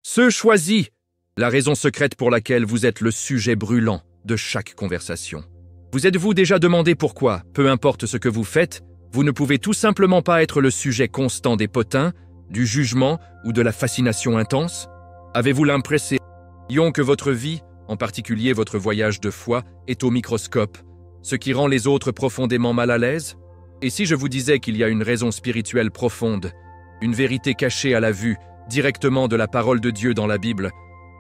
Ceux choisis, la raison secrète pour laquelle vous êtes le sujet brûlant de chaque conversation. Vous êtes-vous déjà demandé pourquoi, peu importe ce que vous faites, vous ne pouvez tout simplement pas être le sujet constant des potins, du jugement ou de la fascination intense? Avez-vous l'impression que votre vie, en particulier votre voyage de foi, est au microscope, ce qui rend les autres profondément mal à l'aise? Et si je vous disais qu'il y a une raison spirituelle profonde, une vérité cachée à la vue, directement de la parole de Dieu dans la Bible,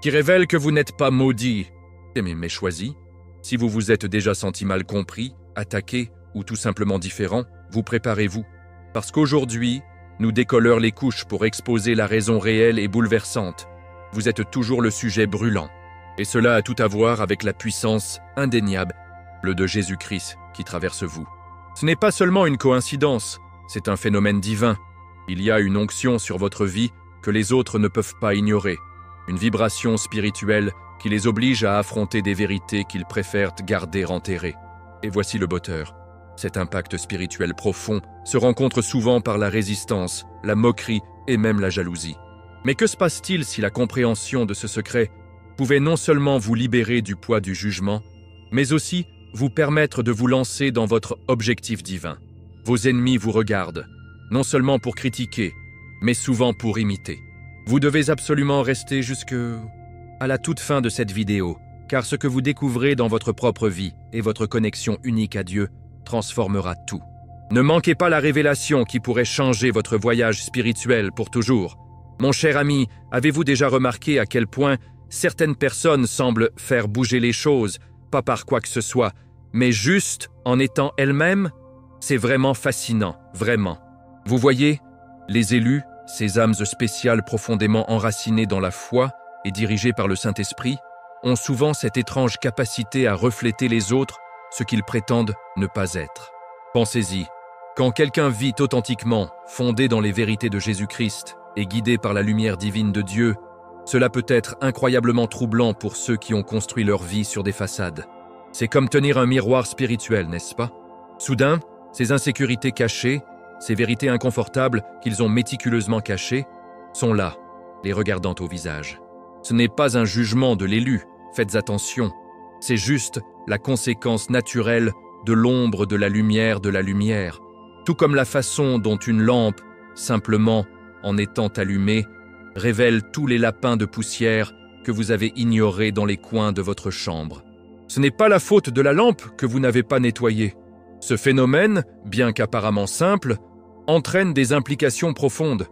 qui révèle que vous n'êtes pas maudit, mais choisi? Si vous vous êtes déjà senti mal compris, attaqué ou tout simplement différent, vous préparez-vous. Parce qu'aujourd'hui, nous décollons les couches pour exposer la raison réelle et bouleversante. Vous êtes toujours le sujet brûlant. Et cela a tout à voir avec la puissance indéniable de Jésus-Christ qui traverse vous. Ce n'est pas seulement une coïncidence, c'est un phénomène divin. Il y a une onction sur votre vie que les autres ne peuvent pas ignorer. Une vibration spirituelle qui les oblige à affronter des vérités qu'ils préfèrent garder enterrées. Et voici le botteur. Cet impact spirituel profond se rencontre souvent par la résistance, la moquerie et même la jalousie. Mais que se passe-t-il si la compréhension de ce secret pouvait non seulement vous libérer du poids du jugement, mais aussi vous permettre de vous lancer dans votre objectif divin? Vos ennemis vous regardent, non seulement pour critiquer, mais souvent pour imiter. Vous devez absolument rester jusqu'à la toute fin de cette vidéo, car ce que vous découvrez dans votre propre vie et votre connexion unique à Dieu transformera tout. Ne manquez pas la révélation qui pourrait changer votre voyage spirituel pour toujours. Mon cher ami, avez-vous déjà remarqué à quel point certaines personnes semblent faire bouger les choses, pas par quoi que ce soit, mais juste en étant elles-mêmes? C'est vraiment fascinant, vraiment. Vous voyez, les élus, ces âmes spéciales profondément enracinées dans la foi et dirigées par le Saint-Esprit, ont souvent cette étrange capacité à refléter les autres ce qu'ils prétendent ne pas être. Pensez-y, quand quelqu'un vit authentiquement, fondé dans les vérités de Jésus-Christ et guidé par la lumière divine de Dieu, cela peut être incroyablement troublant pour ceux qui ont construit leur vie sur des façades. C'est comme tenir un miroir spirituel, n'est-ce pas? Soudain, ces insécurités cachées, ces vérités inconfortables qu'ils ont méticuleusement cachées, sont là, les regardant au visage. Ce n'est pas un jugement de l'élu, faites attention. C'est juste la conséquence naturelle de l'ombre de la lumière, tout comme la façon dont une lampe, simplement en étant allumée, révèle tous les lapins de poussière que vous avez ignorés dans les coins de votre chambre. Ce n'est pas la faute de la lampe que vous n'avez pas nettoyée. Ce phénomène, bien qu'apparemment simple, entraîne des implications profondes.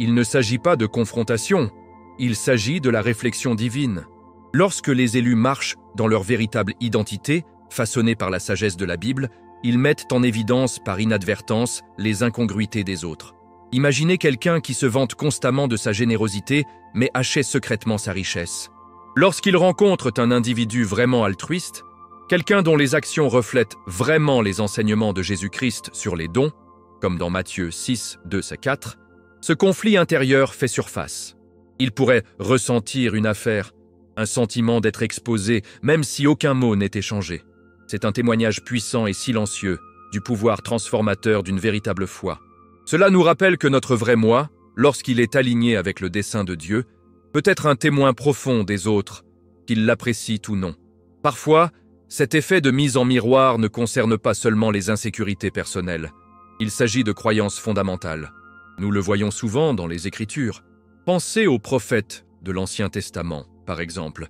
Il ne s'agit pas de confrontation, il s'agit de la réflexion divine. Lorsque les élus marchent dans leur véritable identité, façonnée par la sagesse de la Bible, ils mettent en évidence par inadvertance les incongruités des autres. Imaginez quelqu'un qui se vante constamment de sa générosité, mais achète secrètement sa richesse. Lorsqu'il rencontre un individu vraiment altruiste, quelqu'un dont les actions reflètent vraiment les enseignements de Jésus-Christ sur les dons, comme dans Matthieu 6, 2-4, ce conflit intérieur fait surface. Il pourrait ressentir une affaire, un sentiment d'être exposé, même si aucun mot n'est échangé. C'est un témoignage puissant et silencieux du pouvoir transformateur d'une véritable foi. Cela nous rappelle que notre vrai moi, lorsqu'il est aligné avec le dessein de Dieu, peut être un témoin profond des autres, qu'ils l'apprécient ou non. Parfois, cet effet de mise en miroir ne concerne pas seulement les insécurités personnelles. Il s'agit de croyances fondamentales. Nous le voyons souvent dans les Écritures. Pensez aux prophètes de l'Ancien Testament, par exemple.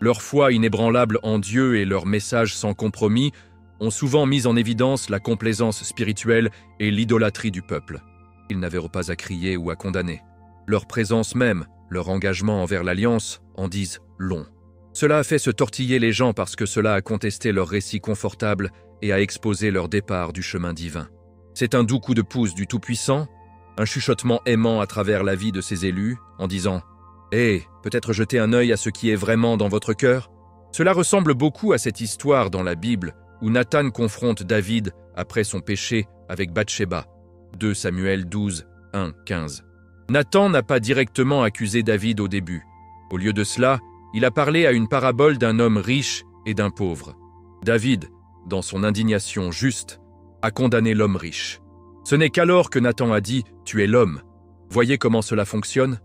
Leur foi inébranlable en Dieu et leur message sans compromis ont souvent mis en évidence la complaisance spirituelle et l'idolâtrie du peuple. Ils n'avaient pas à crier ou à condamner. Leur présence même, leur engagement envers l'Alliance, en disent long. Cela a fait se tortiller les gens parce que cela a contesté leur récit confortable et a exposé leur départ du chemin divin. C'est un doux coup de pouce du Tout-Puissant, un chuchotement aimant à travers la vie de ses élus, en disant « Hé, peut-être jeter un œil à ce qui est vraiment dans votre cœur ?» Cela ressemble beaucoup à cette histoire dans la Bible où Nathan confronte David après son péché avec Bathsheba, 2 Samuel 12, 1, 15. Nathan n'a pas directement accusé David au début. Au lieu de cela, il a parlé à une parabole d'un homme riche et d'un pauvre. David, dans son indignation juste, a condamné l'homme riche. Ce n'est qu'alors que Nathan a dit « Tu es l'homme ». Voyez comment cela fonctionne?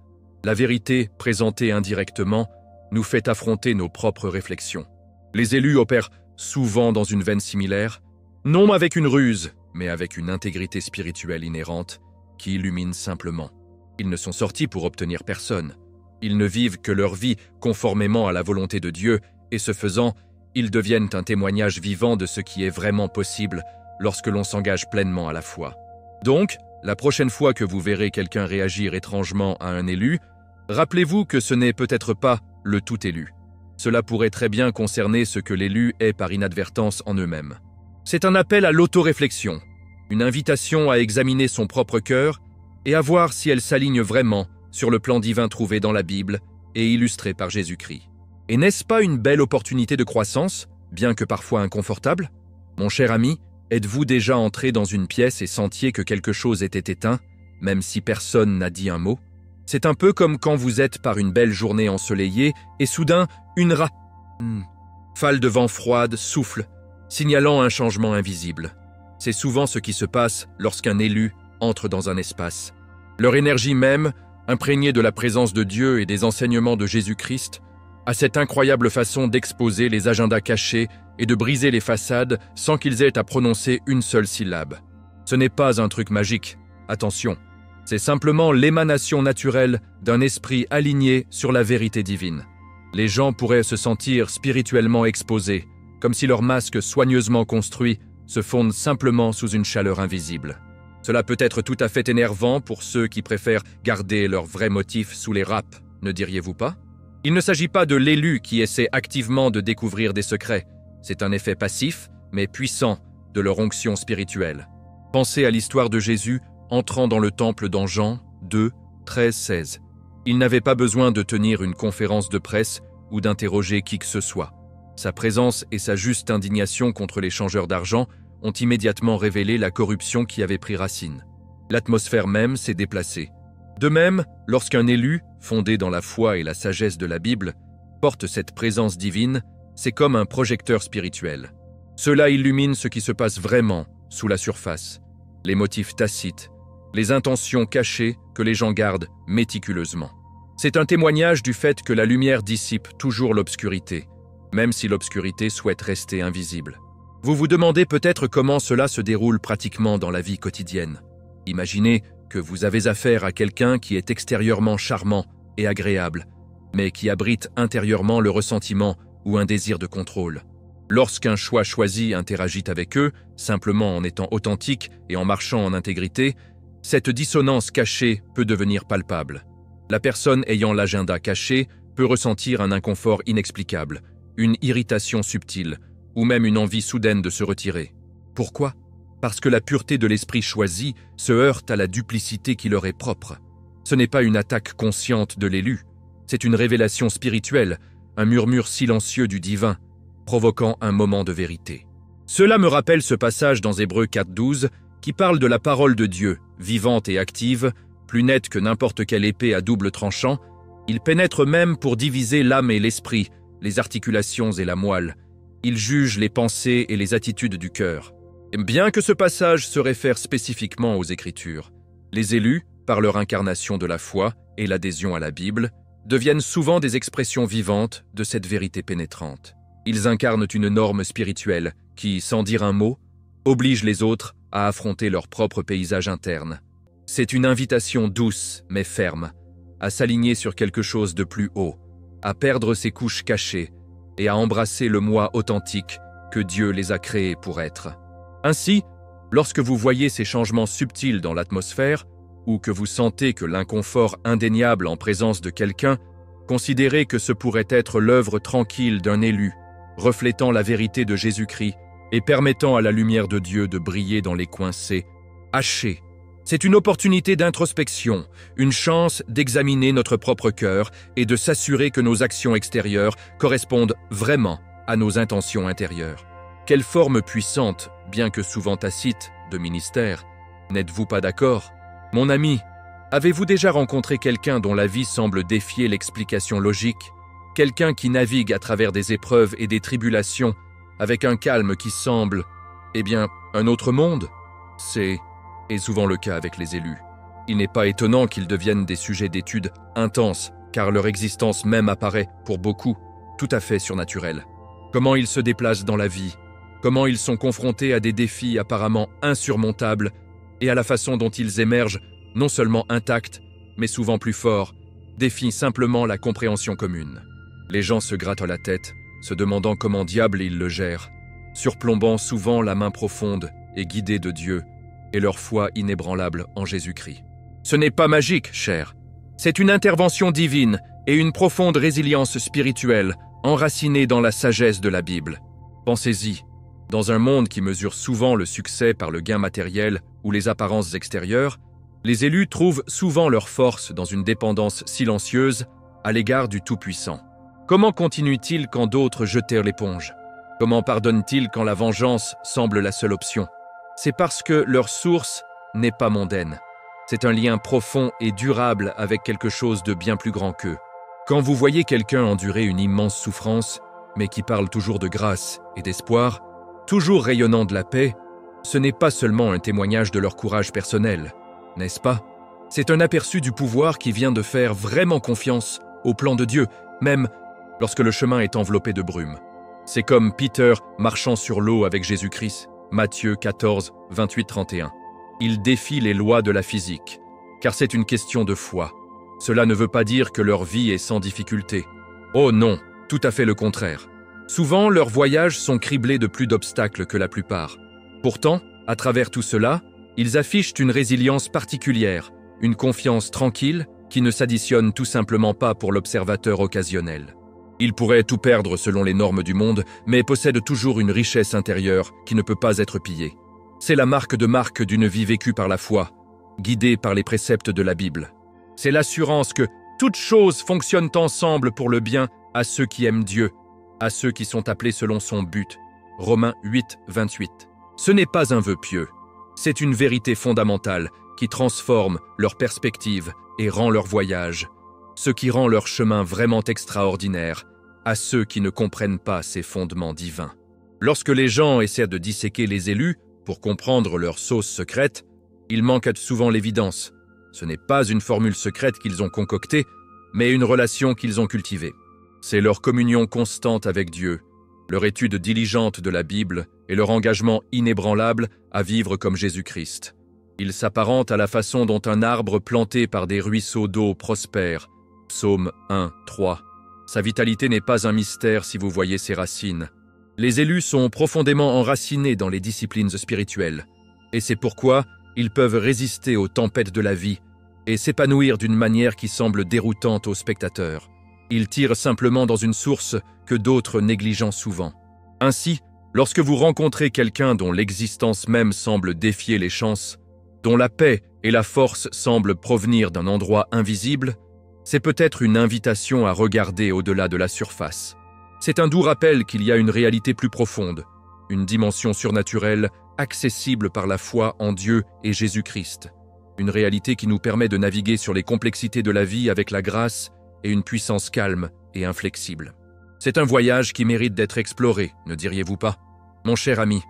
La vérité, présentée indirectement, nous fait affronter nos propres réflexions. Les élus opèrent souvent dans une veine similaire, non avec une ruse, mais avec une intégrité spirituelle inhérente qui illumine simplement. Ils ne sont sortis pour obtenir personne. Ils ne vivent que leur vie conformément à la volonté de Dieu et ce faisant, ils deviennent un témoignage vivant de ce qui est vraiment possible lorsque l'on s'engage pleinement à la foi. Donc, la prochaine fois que vous verrez quelqu'un réagir étrangement à un élu, rappelez-vous que ce n'est peut-être pas le tout élu. Cela pourrait très bien concerner ce que l'élu est par inadvertance en eux-mêmes. C'est un appel à l'autoréflexion, une invitation à examiner son propre cœur et à voir si elle s'aligne vraiment sur le plan divin trouvé dans la Bible et illustré par Jésus-Christ. Et n'est-ce pas une belle opportunité de croissance, bien que parfois inconfortable? Mon cher ami, êtes-vous déjà entré dans une pièce et sentiez que quelque chose était éteint, même si personne n'a dit un mot? C'est un peu comme quand vous êtes par une belle journée ensoleillée et soudain, une rafale de vent froide souffle, signalant un changement invisible. C'est souvent ce qui se passe lorsqu'un élu entre dans un espace. Leur énergie même, imprégnée de la présence de Dieu et des enseignements de Jésus-Christ, a cette incroyable façon d'exposer les agendas cachés et de briser les façades sans qu'ils aient à prononcer une seule syllabe. Ce n'est pas un truc magique, attention. C'est simplement l'émanation naturelle d'un esprit aligné sur la vérité divine. Les gens pourraient se sentir spirituellement exposés, comme si leur masque soigneusement construit se fonde simplement sous une chaleur invisible. Cela peut être tout à fait énervant pour ceux qui préfèrent garder leurs vrais motifs sous les râpes, ne diriez-vous pas? Il ne s'agit pas de l'élu qui essaie activement de découvrir des secrets. C'est un effet passif, mais puissant, de leur onction spirituelle. Pensez à l'histoire de Jésus entrant dans le temple dans Jean 2, 13, 16. Il n'avait pas besoin de tenir une conférence de presse ou d'interroger qui que ce soit. Sa présence et sa juste indignation contre les changeurs d'argent ont immédiatement révélé la corruption qui avait pris racine. L'atmosphère même s'est déplacée. De même, lorsqu'un élu, fondé dans la foi et la sagesse de la Bible, porte cette présence divine, c'est comme un projecteur spirituel. Cela illumine ce qui se passe vraiment sous la surface, les motifs tacites, les intentions cachées que les gens gardent méticuleusement. C'est un témoignage du fait que la lumière dissipe toujours l'obscurité, même si l'obscurité souhaite rester invisible. Vous vous demandez peut-être comment cela se déroule pratiquement dans la vie quotidienne. Imaginez que vous avez affaire à quelqu'un qui est extérieurement charmant et agréable, mais qui abrite intérieurement le ressentiment ou un désir de contrôle. Lorsqu'un choix choisi interagit avec eux, simplement en étant authentique et en marchant en intégrité, cette dissonance cachée peut devenir palpable. La personne ayant l'agenda caché peut ressentir un inconfort inexplicable, une irritation subtile, ou même une envie soudaine de se retirer. Pourquoi? Parce que la pureté de l'esprit choisi se heurte à la duplicité qui leur est propre. Ce n'est pas une attaque consciente de l'élu, c'est une révélation spirituelle, un murmure silencieux du divin, provoquant un moment de vérité. Cela me rappelle ce passage dans Hébreux 4.12 qui parle de la parole de Dieu, vivante et active, plus nette que n'importe quelle épée à double tranchant. Il pénètre même pour diviser l'âme et l'esprit, les articulations et la moelle. Il juge les pensées et les attitudes du cœur. Bien que ce passage se réfère spécifiquement aux Écritures, les élus, par leur incarnation de la foi et l'adhésion à la Bible, deviennent souvent des expressions vivantes de cette vérité pénétrante. Ils incarnent une norme spirituelle qui, sans dire un mot, oblige les autres à affronter leur propre paysage interne. C'est une invitation douce mais ferme, à s'aligner sur quelque chose de plus haut, à perdre ses couches cachées et à embrasser le moi authentique que Dieu les a créés pour être. Ainsi, lorsque vous voyez ces changements subtils dans l'atmosphère, ou que vous sentez que l'inconfort indéniable en présence de quelqu'un, considérez que ce pourrait être l'œuvre tranquille d'un élu, reflétant la vérité de Jésus-Christ et permettant à la lumière de Dieu de briller dans les coins hachés. C'est une opportunité d'introspection, une chance d'examiner notre propre cœur et de s'assurer que nos actions extérieures correspondent vraiment à nos intentions intérieures. Quelle forme puissante, bien que souvent tacite, de ministère. N'êtes-vous pas d'accord? Mon ami, avez-vous déjà rencontré quelqu'un dont la vie semble défier l'explication logique? Quelqu'un qui navigue à travers des épreuves et des tribulations avec un calme qui semble, un autre monde? C'est souvent le cas avec les élus. Il n'est pas étonnant qu'ils deviennent des sujets d'études intenses, car leur existence même apparaît, pour beaucoup, tout à fait surnaturelle. Comment ils se déplacent dans la vie, comment ils sont confrontés à des défis apparemment insurmontables, et à la façon dont ils émergent, non seulement intacts, mais souvent plus forts, défient simplement la compréhension commune. Les gens se grattent la tête, se demandant comment diable ils le gèrent, surplombant souvent la main profonde et guidée de Dieu, et leur foi inébranlable en Jésus-Christ. Ce n'est pas magique, cher. C'est une intervention divine et une profonde résilience spirituelle enracinée dans la sagesse de la Bible. Pensez-y, dans un monde qui mesure souvent le succès par le gain matériel ou les apparences extérieures, les élus trouvent souvent leur force dans une dépendance silencieuse à l'égard du Tout-Puissant. Comment continuent-ils quand d'autres jetèrent l'éponge? Comment pardonnent-ils quand la vengeance semble la seule option? C'est parce que leur source n'est pas mondaine. C'est un lien profond et durable avec quelque chose de bien plus grand qu'eux. Quand vous voyez quelqu'un endurer une immense souffrance, mais qui parle toujours de grâce et d'espoir, toujours rayonnant de la paix, ce n'est pas seulement un témoignage de leur courage personnel, n'est-ce pas? C'est un aperçu du pouvoir qui vient de faire vraiment confiance au plan de Dieu, même lorsque le chemin est enveloppé de brume. C'est comme Peter marchant sur l'eau avec Jésus-Christ, Matthieu 14, 28-31. Il défie les lois de la physique, car c'est une question de foi. Cela ne veut pas dire que leur vie est sans difficulté. Oh non, tout à fait le contraire. Souvent, leurs voyages sont criblés de plus d'obstacles que la plupart. Pourtant, à travers tout cela, ils affichent une résilience particulière, une confiance tranquille qui ne s'additionne tout simplement pas pour l'observateur occasionnel. Ils pourraient tout perdre selon les normes du monde, mais possèdent toujours une richesse intérieure qui ne peut pas être pillée. C'est la marque d'une vie vécue par la foi, guidée par les préceptes de la Bible. C'est l'assurance que toutes choses fonctionnent ensemble pour le bien à ceux qui aiment Dieu, à ceux qui sont appelés selon son but. Romains 8, 28. Ce n'est pas un vœu pieux, c'est une vérité fondamentale qui transforme leur perspective et rend leur voyage, ce qui rend leur chemin vraiment extraordinaire à ceux qui ne comprennent pas ces fondements divins. Lorsque les gens essaient de disséquer les élus pour comprendre leur sauce secrète, ils manquent souvent l'évidence. Ce n'est pas une formule secrète qu'ils ont concoctée, mais une relation qu'ils ont cultivée. C'est leur communion constante avec Dieu, leur étude diligente de la Bible et leur engagement inébranlable à vivre comme Jésus-Christ. Ils s'apparentent à la façon dont un arbre planté par des ruisseaux d'eau prospère. Psaume 1, 3. Sa vitalité n'est pas un mystère si vous voyez ses racines. Les élus sont profondément enracinés dans les disciplines spirituelles, et c'est pourquoi ils peuvent résister aux tempêtes de la vie et s'épanouir d'une manière qui semble déroutante aux spectateurs. Ils tirent simplement dans une source que d'autres négligent souvent. Ainsi, lorsque vous rencontrez quelqu'un dont l'existence même semble défier les chances, dont la paix et la force semblent provenir d'un endroit invisible, c'est peut-être une invitation à regarder au-delà de la surface. C'est un doux rappel qu'il y a une réalité plus profonde, une dimension surnaturelle accessible par la foi en Dieu et Jésus-Christ. Une réalité qui nous permet de naviguer sur les complexités de la vie avec la grâce et une puissance calme et inflexible. C'est un voyage qui mérite d'être exploré, ne diriez-vous pas? Mon cher ami,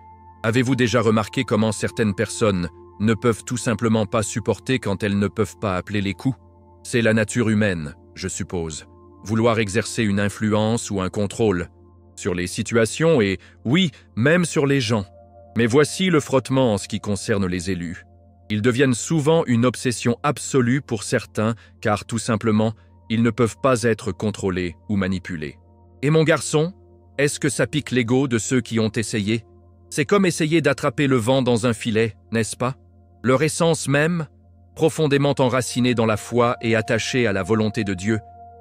avez-vous déjà remarqué comment certaines personnes ne peuvent tout simplement pas supporter quand elles ne peuvent pas appeler les coups? C'est la nature humaine, je suppose. Vouloir exercer une influence ou un contrôle sur les situations et, oui, même sur les gens. Mais voici le frottement en ce qui concerne les élus. Ils deviennent souvent une obsession absolue pour certains, car tout simplement, ils ne peuvent pas être contrôlés ou manipulés. Et mon garçon, est-ce que ça pique l'ego de ceux qui ont essayé? C'est comme essayer d'attraper le vent dans un filet, n'est-ce pas? Leur essence même, profondément enracinée dans la foi et attachée à la volonté de Dieu,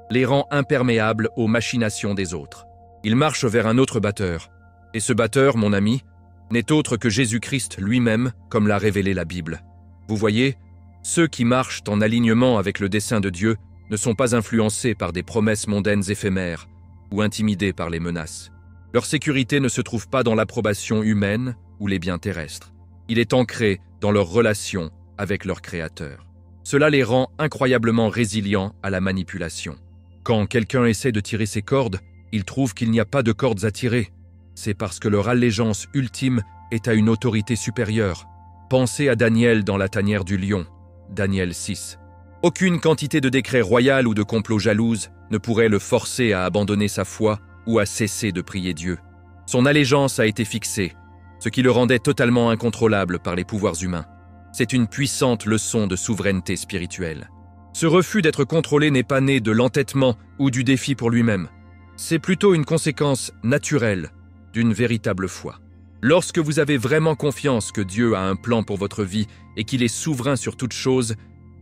les rend imperméables aux machinations des autres. Ils marchent vers un autre batteur. Et ce batteur, mon ami, n'est autre que Jésus-Christ lui-même, comme l'a révélé la Bible. Vous voyez, ceux qui marchent en alignement avec le dessein de Dieu ne sont pas influencés par des promesses mondaines éphémères ou intimidés par les menaces. Leur sécurité ne se trouve pas dans l'approbation humaine ou les biens terrestres. Il est ancré dans leur relation avec leur Créateur. Cela les rend incroyablement résilients à la manipulation. Quand quelqu'un essaie de tirer ses cordes, il trouve qu'il n'y a pas de cordes à tirer. C'est parce que leur allégeance ultime est à une autorité supérieure. Pensez à Daniel dans la tanière du lion. Daniel 6. Aucune quantité de décrets royaux ou de complots jalouses ne pourrait le forcer à abandonner sa foi ou à cesser de prier Dieu. Son allégeance a été fixée, ce qui le rendait totalement incontrôlable par les pouvoirs humains. C'est une puissante leçon de souveraineté spirituelle. Ce refus d'être contrôlé n'est pas né de l'entêtement ou du défi pour lui-même. C'est plutôt une conséquence naturelle d'une véritable foi. Lorsque vous avez vraiment confiance que Dieu a un plan pour votre vie et qu'il est souverain sur toute chose,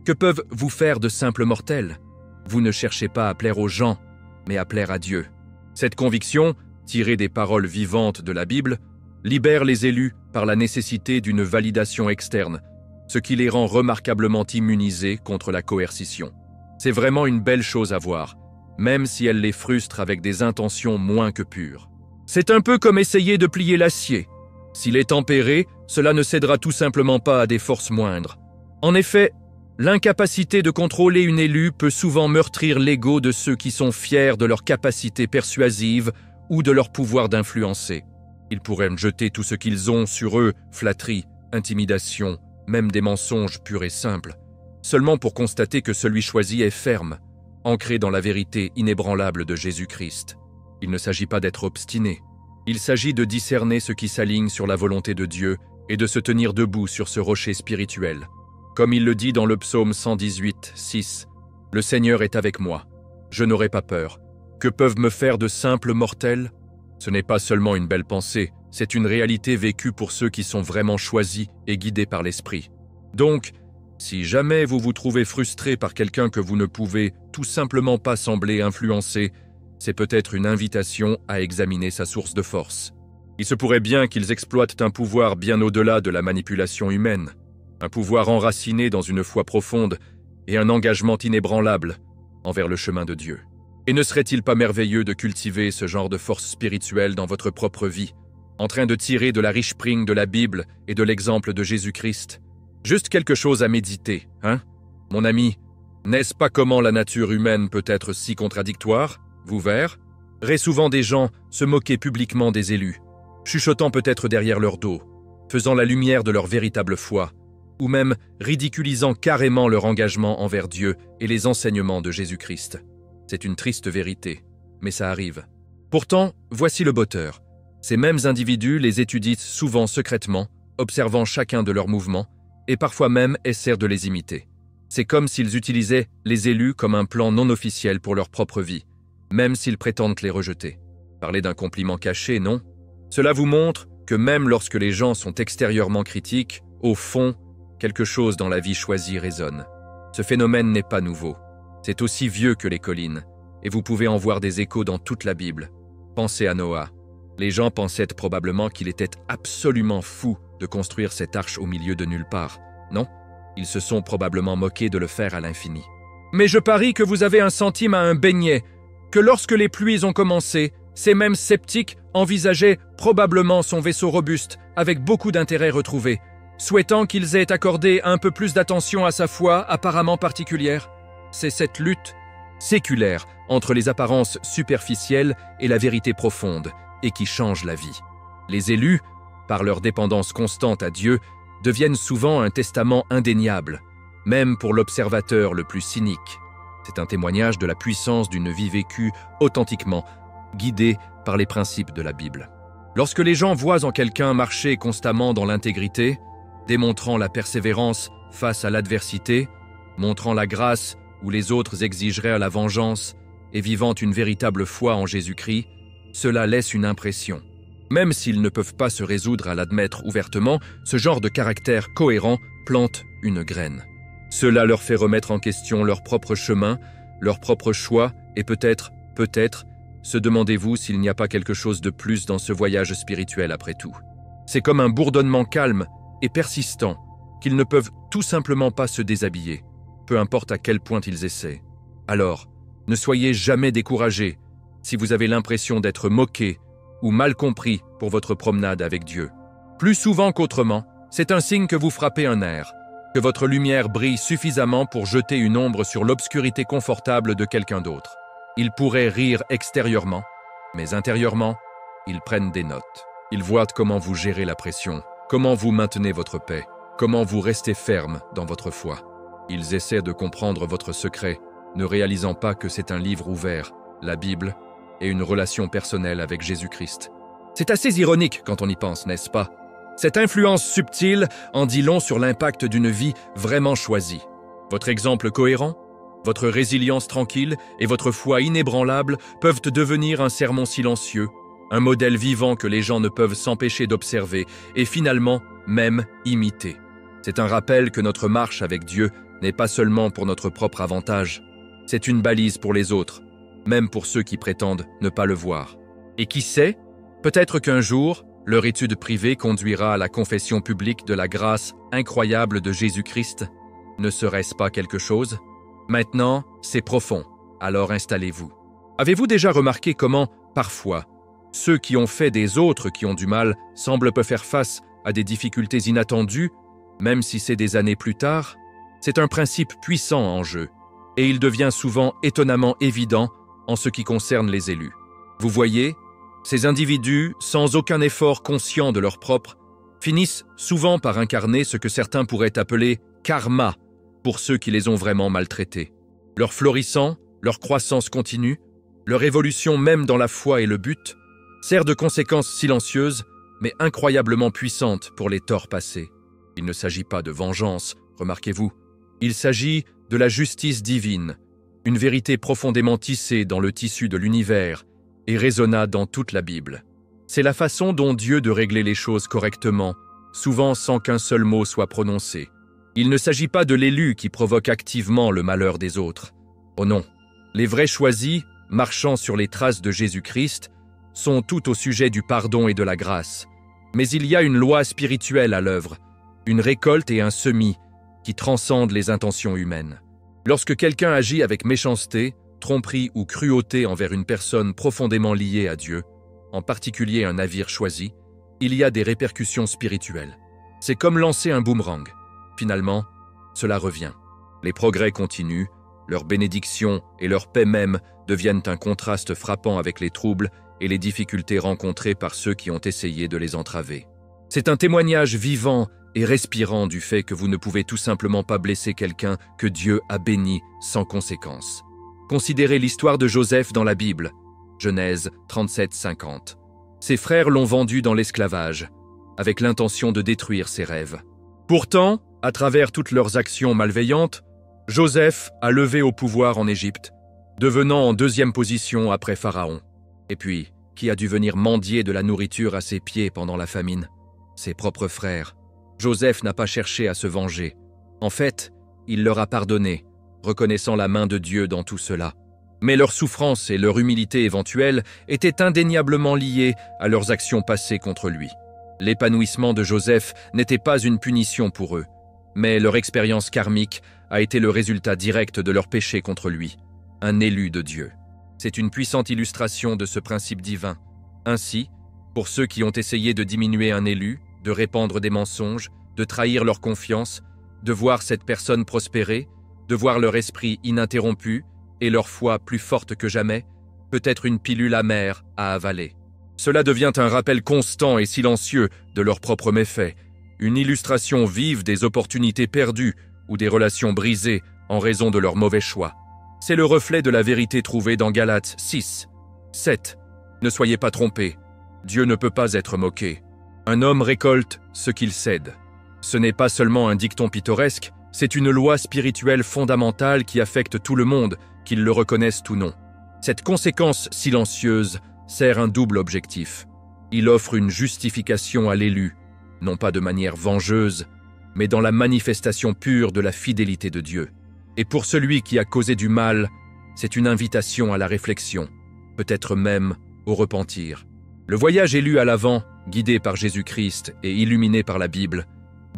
que peuvent vous faire de simples mortels? Vous ne cherchez pas à plaire aux gens, mais à plaire à Dieu. Cette conviction, tirée des paroles vivantes de la Bible, libère les élus par la nécessité d'une validation externe, ce qui les rend remarquablement immunisés contre la coercition. C'est vraiment une belle chose à voir, même si elle les frustre avec des intentions moins que pures. C'est un peu comme essayer de plier l'acier. S'il est tempéré, cela ne cédera tout simplement pas à des forces moindres. En effet, l'incapacité de contrôler une élue peut souvent meurtrir l'ego de ceux qui sont fiers de leur capacité persuasive ou de leur pouvoir d'influencer. Ils pourraient jeter tout ce qu'ils ont sur eux, flatterie, intimidation, même des mensonges purs et simples, seulement pour constater que celui choisi est ferme, ancré dans la vérité inébranlable de Jésus-Christ. Il ne s'agit pas d'être obstiné. Il s'agit de discerner ce qui s'aligne sur la volonté de Dieu et de se tenir debout sur ce rocher spirituel. Comme il le dit dans le psaume 118, 6, « Le Seigneur est avec moi. Je n'aurai pas peur. Que peuvent me faire de simples mortels ?» Ce n'est pas seulement une belle pensée, c'est une réalité vécue pour ceux qui sont vraiment choisis et guidés par l'Esprit. Donc, si jamais vous vous trouvez frustré par quelqu'un que vous ne pouvez tout simplement pas sembler influencer, c'est peut-être une invitation à examiner sa source de force. Il se pourrait bien qu'ils exploitent un pouvoir bien au-delà de la manipulation humaine, un pouvoir enraciné dans une foi profonde et un engagement inébranlable envers le chemin de Dieu. Et ne serait-il pas merveilleux de cultiver ce genre de force spirituelle dans votre propre vie, en train de tirer de la riche pring de la Bible et de l'exemple de Jésus-Christ? Juste quelque chose à méditer, hein? Mon ami, n'est-ce pas comment la nature humaine peut être si contradictoire? Vous verrez souvent des gens se moquer publiquement des élus, chuchotant peut-être derrière leur dos, faisant la lumière de leur véritable foi, ou même ridiculisant carrément leur engagement envers Dieu et les enseignements de Jésus-Christ. C'est une triste vérité, mais ça arrive. Pourtant, voici le botteur. Ces mêmes individus les étudient souvent secrètement, observant chacun de leurs mouvements, et parfois même essaient de les imiter. C'est comme s'ils utilisaient les élus comme un plan non officiel pour leur propre vie, même s'ils prétendent les rejeter. Parler d'un compliment caché, non? Cela vous montre que même lorsque les gens sont extérieurement critiques, au fond, quelque chose dans la vie choisie résonne. Ce phénomène n'est pas nouveau. C'est aussi vieux que les collines, et vous pouvez en voir des échos dans toute la Bible. Pensez à Noah. Les gens pensaient probablement qu'il était absolument fou de construire cette arche au milieu de nulle part. Non, ils se sont probablement moqués de le faire à l'infini. Mais je parie que vous avez un centime à un beignet, que lorsque les pluies ont commencé, ces mêmes sceptiques envisageaient probablement son vaisseau robuste avec beaucoup d'intérêt retrouvé, souhaitant qu'ils aient accordé un peu plus d'attention à sa foi apparemment particulière. C'est cette lutte séculaire entre les apparences superficielles et la vérité profonde et qui change la vie. Les élus, par leur dépendance constante à Dieu, deviennent souvent un testament indéniable, même pour l'observateur le plus cynique. C'est un témoignage de la puissance d'une vie vécue authentiquement, guidée par les principes de la Bible. Lorsque les gens voient en quelqu'un marcher constamment dans l'intégrité, démontrant la persévérance face à l'adversité, montrant la grâce où les autres exigeraient la vengeance et vivant une véritable foi en Jésus-Christ, cela laisse une impression. Même s'ils ne peuvent pas se résoudre à l'admettre ouvertement, ce genre de caractère cohérent plante une graine. Cela leur fait remettre en question leur propre chemin, leur propre choix et peut-être, se demandez-vous s'il n'y a pas quelque chose de plus dans ce voyage spirituel après tout. C'est comme un bourdonnement calme et persistant qu'ils ne peuvent tout simplement pas se déshabiller, peu importe à quel point ils essaient. Alors, ne soyez jamais découragés si vous avez l'impression d'être moqué ou mal compris pour votre promenade avec Dieu. Plus souvent qu'autrement, c'est un signe que vous frappez un nerf, que votre lumière brille suffisamment pour jeter une ombre sur l'obscurité confortable de quelqu'un d'autre. Ils pourraient rire extérieurement, mais intérieurement, ils prennent des notes. Ils voient comment vous gérez la pression, comment vous maintenez votre paix, comment vous restez ferme dans votre foi. Ils essaient de comprendre votre secret, ne réalisant pas que c'est un livre ouvert, la Bible, et une relation personnelle avec Jésus-Christ. C'est assez ironique quand on y pense, n'est-ce pas? Cette influence subtile en dit long sur l'impact d'une vie vraiment choisie. Votre exemple cohérent, votre résilience tranquille et votre foi inébranlable peuvent devenir un sermon silencieux, un modèle vivant que les gens ne peuvent s'empêcher d'observer et finalement même imiter. C'est un rappel que notre marche avec Dieu n'est pas seulement pour notre propre avantage, c'est une balise pour les autres, même pour ceux qui prétendent ne pas le voir. Et qui sait, peut-être qu'un jour, leur étude privée conduira à la confession publique de la grâce incroyable de Jésus-Christ. Ne serait-ce pas quelque chose? Maintenant, c'est profond, alors installez-vous. Avez-vous déjà remarqué comment, parfois, ceux qui ont fait des autres qui ont du mal semblent peu faire face à des difficultés inattendues, même si c'est des années plus tard? C'est un principe puissant en jeu, et il devient souvent étonnamment évident en ce qui concerne les élus. Vous voyez, ces individus, sans aucun effort conscient de leur propre, finissent souvent par incarner ce que certains pourraient appeler « karma » pour ceux qui les ont vraiment maltraités. Leur florissant, leur croissance continue, leur évolution même dans la foi et le but, sert de conséquences silencieuses, mais incroyablement puissantes pour les torts passés. Il ne s'agit pas de vengeance, remarquez-vous. Il s'agit de la justice divine, une vérité profondément tissée dans le tissu de l'univers et résonna dans toute la Bible. C'est la façon dont Dieu de régler les choses correctement, souvent sans qu'un seul mot soit prononcé. Il ne s'agit pas de l'élu qui provoque activement le malheur des autres. Oh non, les vrais choisis, marchant sur les traces de Jésus-Christ, sont tout au sujet du pardon et de la grâce. Mais il y a une loi spirituelle à l'œuvre, une récolte et un semis qui transcendent les intentions humaines. Lorsque quelqu'un agit avec méchanceté, tromperie ou cruauté envers une personne profondément liée à Dieu, en particulier un navire choisi, il y a des répercussions spirituelles. C'est comme lancer un boomerang. Finalement, cela revient. Les progrès continuent, leur bénédiction et leur paix même deviennent un contraste frappant avec les troubles et les difficultés rencontrées par ceux qui ont essayé de les entraver. C'est un témoignage vivant et respirant du fait que vous ne pouvez tout simplement pas blesser quelqu'un que Dieu a béni sans conséquence. Considérez l'histoire de Joseph dans la Bible, Genèse 37-50. Ses frères l'ont vendu dans l'esclavage, avec l'intention de détruire ses rêves. Pourtant, à travers toutes leurs actions malveillantes, Joseph a levé au pouvoir en Égypte, devenant en deuxième position après Pharaon. Et puis, qui a dû venir mendier de la nourriture à ses pieds pendant la famine? Ses propres frères. Joseph n'a pas cherché à se venger. En fait, il leur a pardonné, reconnaissant la main de Dieu dans tout cela. Mais leur souffrance et leur humilité éventuelle étaient indéniablement liées à leurs actions passées contre lui. L'épanouissement de Joseph n'était pas une punition pour eux, mais leur expérience karmique a été le résultat direct de leur péché contre lui, un élu de Dieu. C'est une puissante illustration de ce principe divin. Ainsi, pour ceux qui ont essayé de diminuer un élu, de répandre des mensonges, de trahir leur confiance, de voir cette personne prospérer, de voir leur esprit ininterrompu et leur foi plus forte que jamais, peut être une pilule amère à avaler. Cela devient un rappel constant et silencieux de leurs propres méfaits, une illustration vive des opportunités perdues ou des relations brisées en raison de leurs mauvais choix. C'est le reflet de la vérité trouvée dans Galates 6, 7. Ne soyez pas trompés, Dieu ne peut pas être moqué. Un homme récolte ce qu'il cède. Ce n'est pas seulement un dicton pittoresque, c'est une loi spirituelle fondamentale qui affecte tout le monde, qu'ils le reconnaissent ou non. Cette conséquence silencieuse sert un double objectif. Il offre une justification à l'élu, non pas de manière vengeuse, mais dans la manifestation pure de la fidélité de Dieu. Et pour celui qui a causé du mal, c'est une invitation à la réflexion, peut-être même au repentir. Le voyage élu à l'avant, guidé par Jésus-Christ et illuminé par la Bible,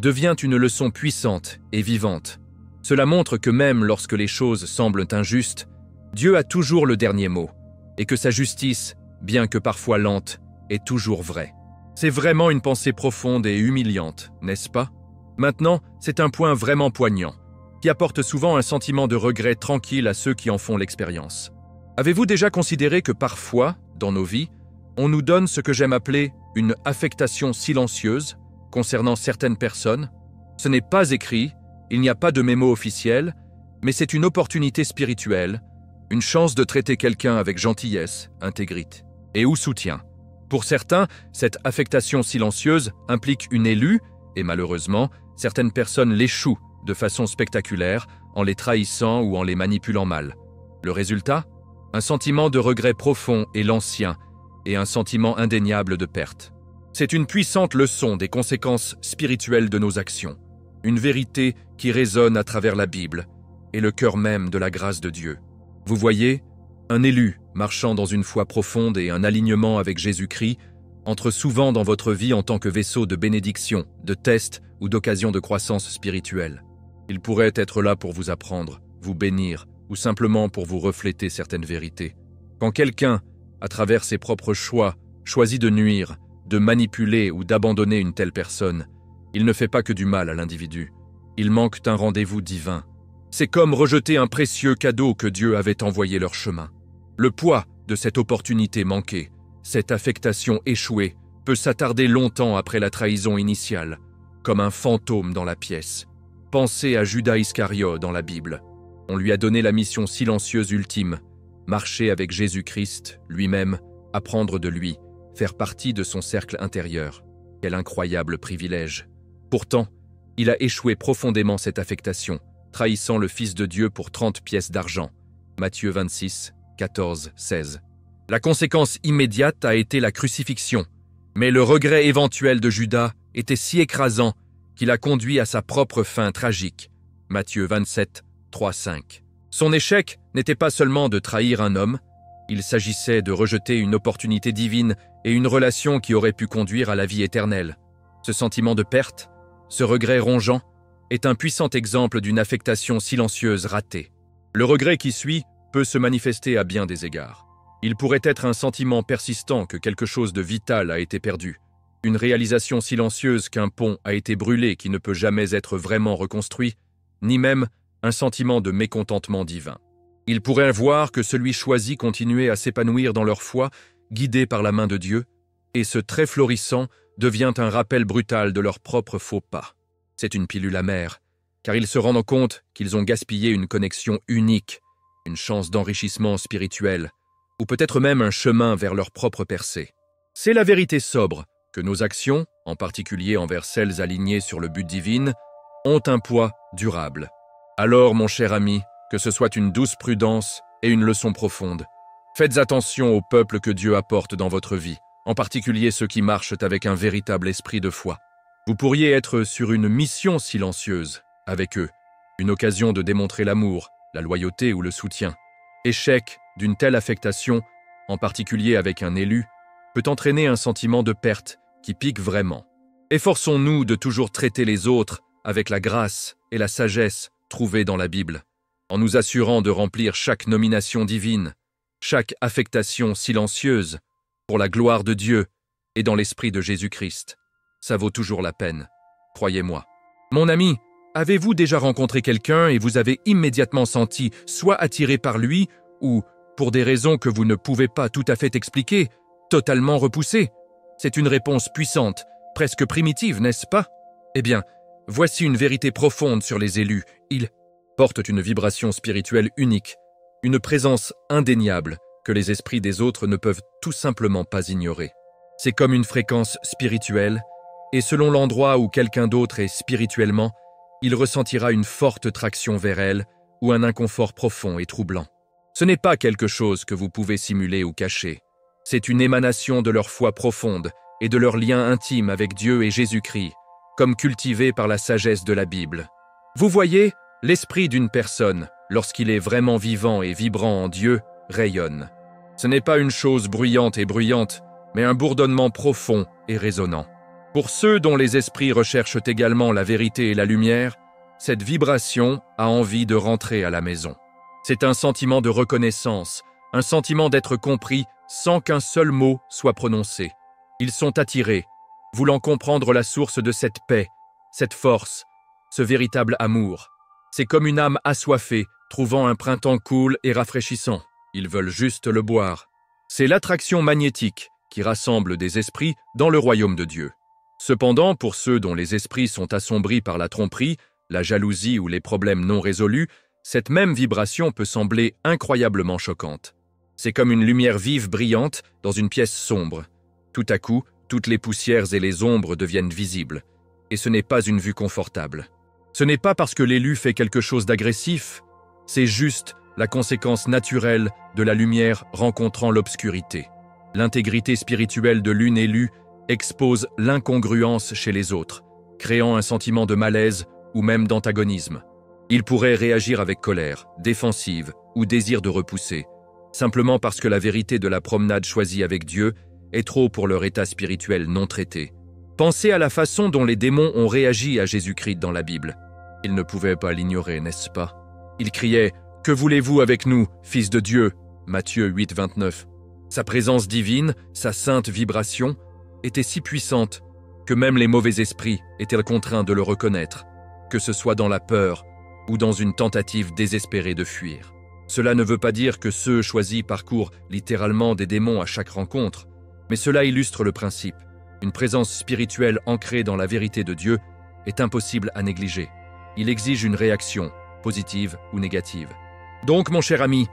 devient une leçon puissante et vivante. Cela montre que même lorsque les choses semblent injustes, Dieu a toujours le dernier mot, et que sa justice, bien que parfois lente, est toujours vraie. C'est vraiment une pensée profonde et humiliante, n'est-ce pas? Maintenant, c'est un point vraiment poignant, qui apporte souvent un sentiment de regret tranquille à ceux qui en font l'expérience. Avez-vous déjà considéré que parfois, dans nos vies, on nous donne ce que j'aime appeler une affectation silencieuse concernant certaines personnes? Ce n'est pas écrit Il n'y a pas de mémo officiel, mais c'est une opportunité spirituelle, une chance de traiter quelqu'un avec gentillesse, intégrité et ou soutien. Pour certains, cette affectation silencieuse implique une élue, et malheureusement, certaines personnes l'échouent de façon spectaculaire en les trahissant ou en les manipulant mal. Le résultat ? Un sentiment de regret profond et l'ancien, et un sentiment indéniable de perte. C'est une puissante leçon des conséquences spirituelles de nos actions, une vérité qui résonne à travers la Bible et le cœur même de la grâce de Dieu. Vous voyez, un élu marchant dans une foi profonde et un alignement avec Jésus-Christ entre souvent dans votre vie en tant que vaisseau de bénédiction, de test ou d'occasion de croissance spirituelle. Il pourrait être là pour vous apprendre, vous bénir ou simplement pour vous refléter certaines vérités. Quand quelqu'un, à travers ses propres choix, choisit de nuire, de manipuler ou d'abandonner une telle personne, il ne fait pas que du mal à l'individu. Il manque d'un rendez-vous divin. C'est comme rejeter un précieux cadeau que Dieu avait envoyé leur chemin. Le poids de cette opportunité manquée, cette affectation échouée, peut s'attarder longtemps après la trahison initiale, comme un fantôme dans la pièce. Pensez à Judas Iscariote dans la Bible. On lui a donné la mission silencieuse ultime, marcher avec Jésus-Christ, lui-même, apprendre de lui, faire partie de son cercle intérieur. Quel incroyable privilège. Pourtant, il a échoué profondément cette affectation, trahissant le Fils de Dieu pour 30 pièces d'argent. Matthieu 26, 14, 16. La conséquence immédiate a été la crucifixion, mais le regret éventuel de Judas était si écrasant qu'il a conduit à sa propre fin tragique. Matthieu 27, 3, 5. Son échec n'était pas seulement de trahir un homme, il s'agissait de rejeter une opportunité divine et une relation qui aurait pu conduire à la vie éternelle. Ce sentiment de perte, ce regret rongeant, est un puissant exemple d'une affectation silencieuse ratée. Le regret qui suit peut se manifester à bien des égards. Il pourrait être un sentiment persistant que quelque chose de vital a été perdu, une réalisation silencieuse qu'un pont a été brûlé qui ne peut jamais être vraiment reconstruit, ni même un sentiment de mécontentement divin. Il pourrait voir que celui choisi continuait à s'épanouir dans leur foi, guidé par la main de Dieu, et ce trait florissant devient un rappel brutal de leur propre faux pas. C'est une pilule amère, car ils se rendent compte qu'ils ont gaspillé une connexion unique, une chance d'enrichissement spirituel, ou peut-être même un chemin vers leur propre percée. C'est la vérité sobre que nos actions, en particulier envers celles alignées sur le but divin, ont un poids durable. Alors, mon cher ami, que ce soit une douce prudence et une leçon profonde. Faites attention au peuple que Dieu apporte dans votre vie, en particulier ceux qui marchent avec un véritable esprit de foi. Vous pourriez être sur une mission silencieuse avec eux, une occasion de démontrer l'amour, la loyauté ou le soutien. Échec d'une telle affectation, en particulier avec un élu, peut entraîner un sentiment de perte qui pique vraiment. Efforçons-nous de toujours traiter les autres avec la grâce et la sagesse trouvées dans la Bible, en nous assurant de remplir chaque nomination divine, chaque affectation silencieuse, pour la gloire de Dieu et dans l'esprit de Jésus-Christ. Ça vaut toujours la peine, croyez-moi. Mon ami, avez-vous déjà rencontré quelqu'un et vous avez immédiatement senti soit attiré par lui ou, pour des raisons que vous ne pouvez pas tout à fait expliquer, totalement repoussé? C'est une réponse puissante, presque primitive, n'est-ce pas? Eh bien, voici une vérité profonde sur les élus. Ils portent une vibration spirituelle unique, une présence indéniable que les esprits des autres ne peuvent tout simplement pas ignorer. C'est comme une fréquence spirituelle, et selon l'endroit où quelqu'un d'autre est spirituellement, il ressentira une forte traction vers elle ou un inconfort profond et troublant. Ce n'est pas quelque chose que vous pouvez simuler ou cacher. C'est une émanation de leur foi profonde et de leur lien intime avec Dieu et Jésus-Christ, comme cultivé par la sagesse de la Bible. Vous voyez, l'esprit d'une personne, lorsqu'il est vraiment vivant et vibrant en Dieu, rayonne. Ce n'est pas une chose bruyante et bruyante, mais un bourdonnement profond et résonnant. Pour ceux dont les esprits recherchent également la vérité et la lumière, cette vibration a envie de rentrer à la maison. C'est un sentiment de reconnaissance, un sentiment d'être compris sans qu'un seul mot soit prononcé. Ils sont attirés, voulant comprendre la source de cette paix, cette force, ce véritable amour. C'est comme une âme assoiffée, trouvant un printemps cool et rafraîchissant. Ils veulent juste le boire. C'est l'attraction magnétique qui rassemble des esprits dans le royaume de Dieu. Cependant, pour ceux dont les esprits sont assombris par la tromperie, la jalousie ou les problèmes non résolus, cette même vibration peut sembler incroyablement choquante. C'est comme une lumière vive brillante dans une pièce sombre. Tout à coup, toutes les poussières et les ombres deviennent visibles. Et ce n'est pas une vue confortable. Ce n'est pas parce que l'élu fait quelque chose d'agressif, c'est juste la conséquence naturelle de la lumière rencontrant l'obscurité. L'intégrité spirituelle de l'une élue expose l'incongruence chez les autres, créant un sentiment de malaise ou même d'antagonisme. Il pourrait réagir avec colère, défensive ou désir de repousser, simplement parce que la vérité de la promenade choisie avec Dieu est trop pour leur état spirituel non traité. Pensez à la façon dont les démons ont réagi à Jésus-Christ dans la Bible. Ils ne pouvaient pas l'ignorer, n'est-ce pas? Ils criaient « Que voulez-vous avec nous, Fils de Dieu ?» Matthieu 8, 29. Sa présence divine, sa sainte vibration, était si puissante que même les mauvais esprits étaient contraints de le reconnaître, que ce soit dans la peur ou dans une tentative désespérée de fuir. Cela ne veut pas dire que ceux choisis parcourent littéralement des démons à chaque rencontre, mais cela illustre le principe. Une présence spirituelle ancrée dans la vérité de Dieu est impossible à négliger. Il exige une réaction, positive ou négative. Donc, mon cher ami,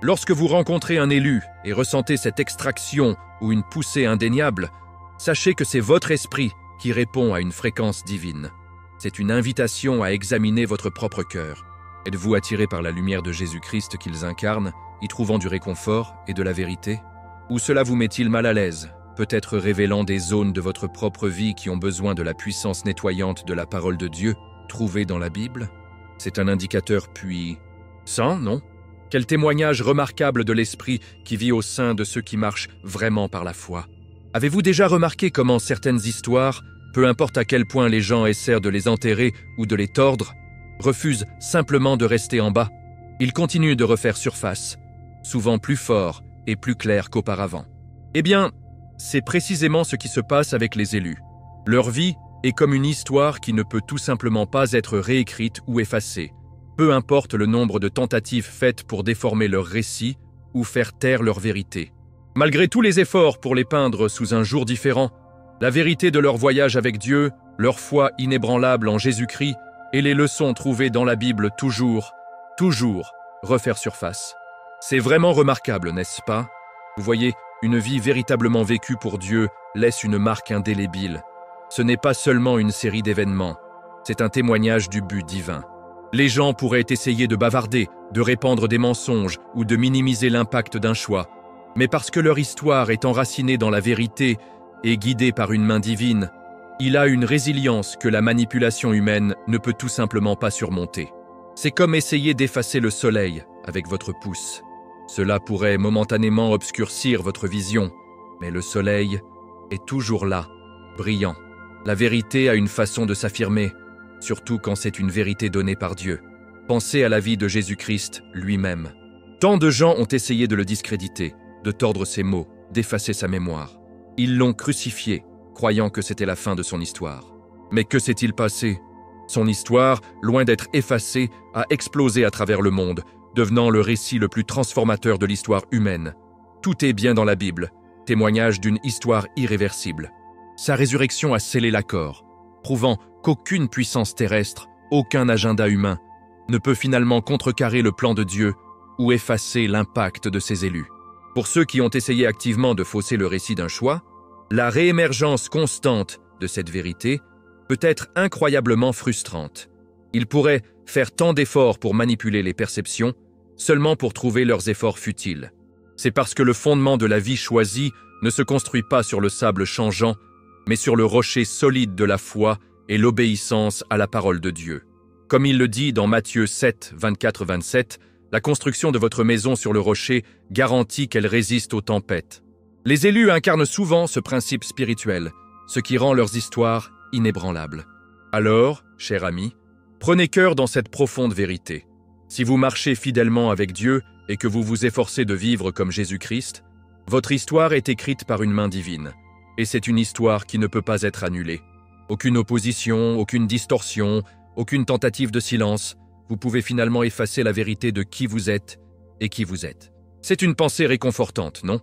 lorsque vous rencontrez un élu et ressentez cette extraction ou une poussée indéniable, sachez que c'est votre esprit qui répond à une fréquence divine. C'est une invitation à examiner votre propre cœur. Êtes-vous attiré par la lumière de Jésus-Christ qu'ils incarnent, y trouvant du réconfort et de la vérité? Ou cela vous met-il mal à l'aise, peut-être révélant des zones de votre propre vie qui ont besoin de la puissance nettoyante de la parole de Dieu, trouvée dans la Bible? C'est un indicateur puissant, non? Quel témoignage remarquable de l'esprit qui vit au sein de ceux qui marchent vraiment par la foi. Avez-vous déjà remarqué comment certaines histoires, peu importe à quel point les gens essaient de les enterrer ou de les tordre, refusent simplement de rester en bas? Ils continuent de refaire surface, souvent plus fort et plus clair qu'auparavant. Eh bien, c'est précisément ce qui se passe avec les élus. Leur vie est comme une histoire qui ne peut tout simplement pas être réécrite ou effacée, peu importe le nombre de tentatives faites pour déformer leur récit ou faire taire leur vérité. Malgré tous les efforts pour les peindre sous un jour différent, la vérité de leur voyage avec Dieu, leur foi inébranlable en Jésus-Christ et les leçons trouvées dans la Bible toujours refaire surface. C'est vraiment remarquable, n'est-ce pas? Vous voyez, une vie véritablement vécue pour Dieu laisse une marque indélébile. Ce n'est pas seulement une série d'événements, c'est un témoignage du but divin. Les gens pourraient essayer de bavarder, de répandre des mensonges ou de minimiser l'impact d'un choix, mais parce que leur histoire est enracinée dans la vérité et guidée par une main divine, il a une résilience que la manipulation humaine ne peut tout simplement pas surmonter. C'est comme essayer d'effacer le soleil avec votre pouce. Cela pourrait momentanément obscurcir votre vision, mais le soleil est toujours là, brillant. La vérité a une façon de s'affirmer, surtout quand c'est une vérité donnée par Dieu. Pensez à la vie de Jésus-Christ lui-même. Tant de gens ont essayé de le discréditer, de tordre ses mots, d'effacer sa mémoire. Ils l'ont crucifié, croyant que c'était la fin de son histoire. Mais que s'est-il passé? Son histoire, loin d'être effacée, a explosé à travers le monde, devenant le récit le plus transformateur de l'histoire humaine. Tout est bien dans la Bible, témoignage d'une histoire irréversible. Sa résurrection a scellé l'accord, prouvant qu'aucune puissance terrestre, aucun agenda humain, ne peut finalement contrecarrer le plan de Dieu ou effacer l'impact de ses élus. Pour ceux qui ont essayé activement de fausser le récit d'un choix, la réémergence constante de cette vérité peut être incroyablement frustrante. Ils pourraient faire tant d'efforts pour manipuler les perceptions, seulement pour trouver leurs efforts futiles. C'est parce que le fondement de la vie choisie ne se construit pas sur le sable changeant, mais sur le rocher solide de la foi et l'obéissance à la parole de Dieu. Comme il le dit dans Matthieu 7, 24-27, la construction de votre maison sur le rocher garantit qu'elle résiste aux tempêtes. Les élus incarnent souvent ce principe spirituel, ce qui rend leurs histoires inébranlables. Alors, cher ami, prenez cœur dans cette profonde vérité. Si vous marchez fidèlement avec Dieu et que vous vous efforcez de vivre comme Jésus-Christ, votre histoire est écrite par une main divine. Et c'est une histoire qui ne peut pas être annulée. Aucune opposition, aucune distorsion, aucune tentative de silence. Vous pouvez finalement effacer la vérité de qui vous êtes et qui vous êtes. C'est une pensée réconfortante, non?